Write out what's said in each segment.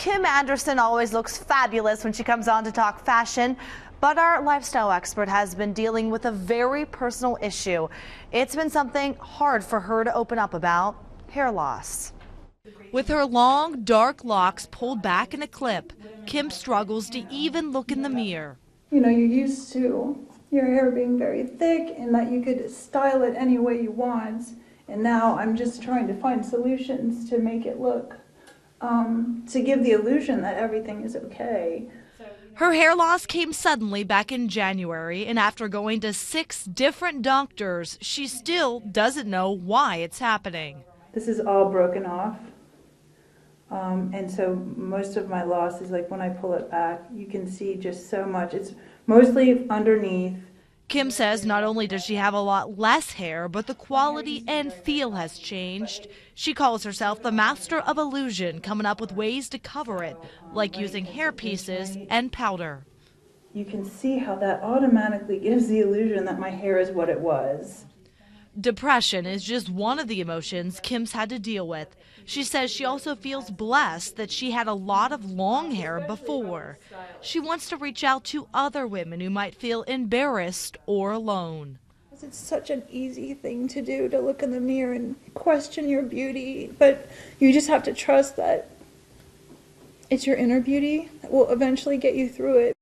Kim Anderson always looks fabulous when she comes on to talk fashion, but our lifestyle expert has been dealing with a very personal issue. It's been something hard for her to open up about: hair loss. With her long, dark locks pulled back in a clip, Kim struggles to even look in the mirror. You know, you're used to your hair being very thick and that you could style it any way you want. And now I'm just trying to find solutions to make it look, to give the illusion that everything is okay. Her hair loss came suddenly back in January, and after going to 6 different doctors, she still doesn't know why it's happening. This is all broken off. And so most of my loss is like when I pull it back, you can see just so much. It's mostly underneath. Kim says not only does she have a lot less hair, but the quality and feel has changed. She calls herself the master of illusion, coming up with ways to cover it, like using hair pieces and powder. You can see how that automatically gives the illusion that my hair is what it was. Depression is just one of the emotions Kim's had to deal with. She says she also feels blessed that she had a lot of long hair before. She wants to reach out to other women who might feel embarrassed or alone. It's such an easy thing to do, to look in the mirror and question your beauty, but you just have to trust that it's your inner beauty that will eventually get you through it.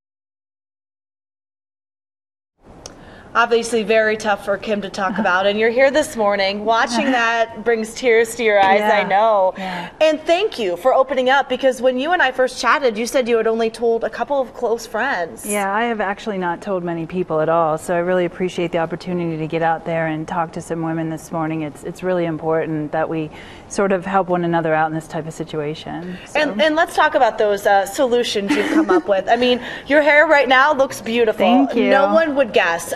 Obviously very tough for Kim to talk about, and you're here this morning. Watching that brings tears to your eyes, Yeah. I know. Yeah. And thank you for opening up, because when you and I first chatted, you said you had only told a couple of close friends. Yeah, I have actually not told many people at all, so I really appreciate the opportunity to get out there and talk to some women this morning. It's really important that we sort of help one another out in this type of situation. So. And let's talk about those solutions you've come up with. I mean, your hair right now looks beautiful. Thank you. No one would guess.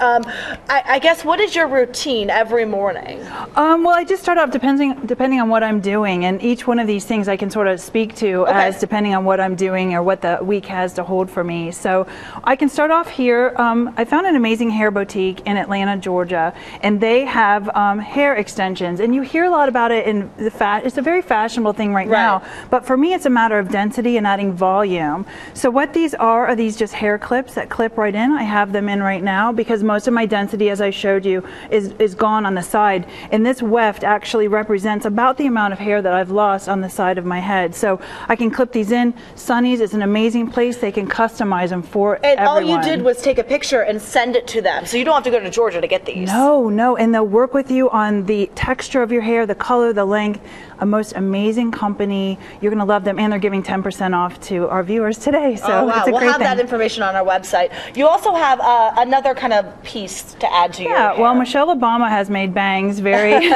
I guess, what is your routine every morning? Well, I just start off depending on what I'm doing, and each one of these things I can sort of speak to as depending on what I'm doing or what the week has to hold for me. So I can start off here. I found an amazing hair boutique in Atlanta, Georgia, and they have hair extensions, and you hear a lot about it in the it's a very fashionable thing right now, but for me it's a matter of density and adding volume. So what these are these just hair clips that clip right in. I have them in right now because most of my density, as I showed you, is gone on the side, and this weft actually represents about the amount of hair that I've lost on the side of my head. So I can clip these in. Sunny's is an amazing place. They can customize them for everyone. And all you did was take a picture and send it to them, so you don't have to go to Georgia to get these. No, and they'll work with you on the texture of your hair, the color, the length. A most amazing company. You're going to love them, and they're giving 10% off to our viewers today. So oh, wow. it's a we'll great have that information on our website. You also have another kind of piece to add to your hair. Yeah, well, Michelle Obama has made bangs very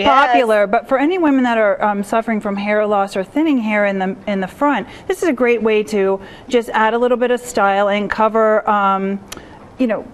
popular, but for any women that are suffering from hair loss or thinning hair in the front, this is a great way to just add a little bit of style and cover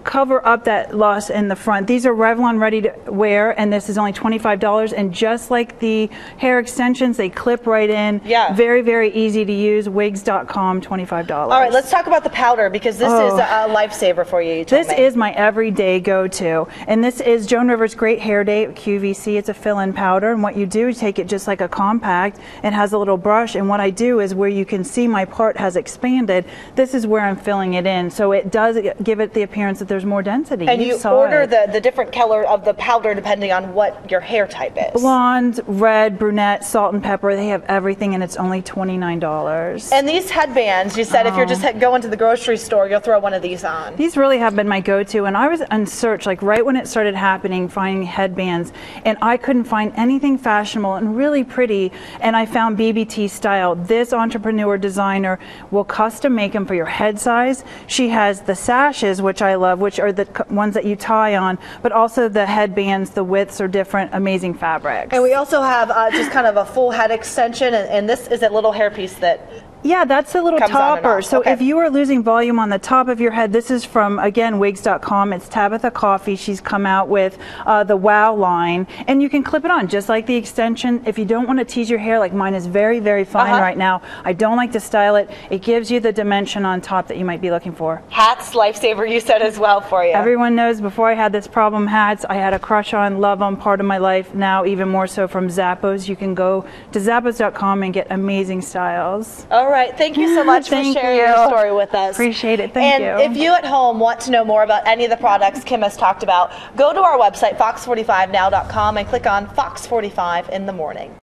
cover up that loss in the front. These are Revlon ready to wear, and this is only $25. And just like the hair extensions, they clip right in. Yeah. Very, very easy to use. Wigs.com, $25. All right, let's talk about the powder, because this is a lifesaver for you. This is my everyday go-to, and this is Joan Rivers Great Hair Day QVC. It's a fill-in powder, and what you do is take it just like a compact. It has a little brush, and what I do is where you can see my part has expanded, this is where I'm filling it in. So it does give it the appearance that there's more density. And you order the different color of the powder depending on what your hair type is. Blonde, red, brunette, salt and pepper, they have everything, and it's only $29. And these headbands, you said if you're just going to the grocery store, you'll throw one of these on. These really have been my go-to, and I was on search, like right when it started happening, finding headbands, and I couldn't find anything fashionable and really pretty, and I found BBT Style. This entrepreneur designer will custom make them for your head size. She has the sashes, which I love, which are the ones that you tie on, but also the headbands, the widths are different, amazing fabrics. And we also have just kind of a full head extension, and this is a little hairpiece that Yeah, that's a little topper. So if you are losing volume on the top of your head, this is from, again, wigs.com. It's Tabitha Coffey. She's come out with the Wow line, and you can clip it on just like the extension. If you don't want to tease your hair, like mine is very, very fine right now, I don't like to style it. It gives you the dimension on top that you might be looking for. Hats, lifesaver, you said as well for you. Everyone knows before I had this problem, hats, I had a crush on, love them, part of my life. Now even more so from Zappos. You can go to zappos.com and get amazing styles. All right. right. Thank you so much for Thank sharing you. your story with us. Appreciate it. Thank you. And if you at home want to know more about any of the products Kim has talked about, go to our website, fox45now.com, and click on Fox 45 in the morning.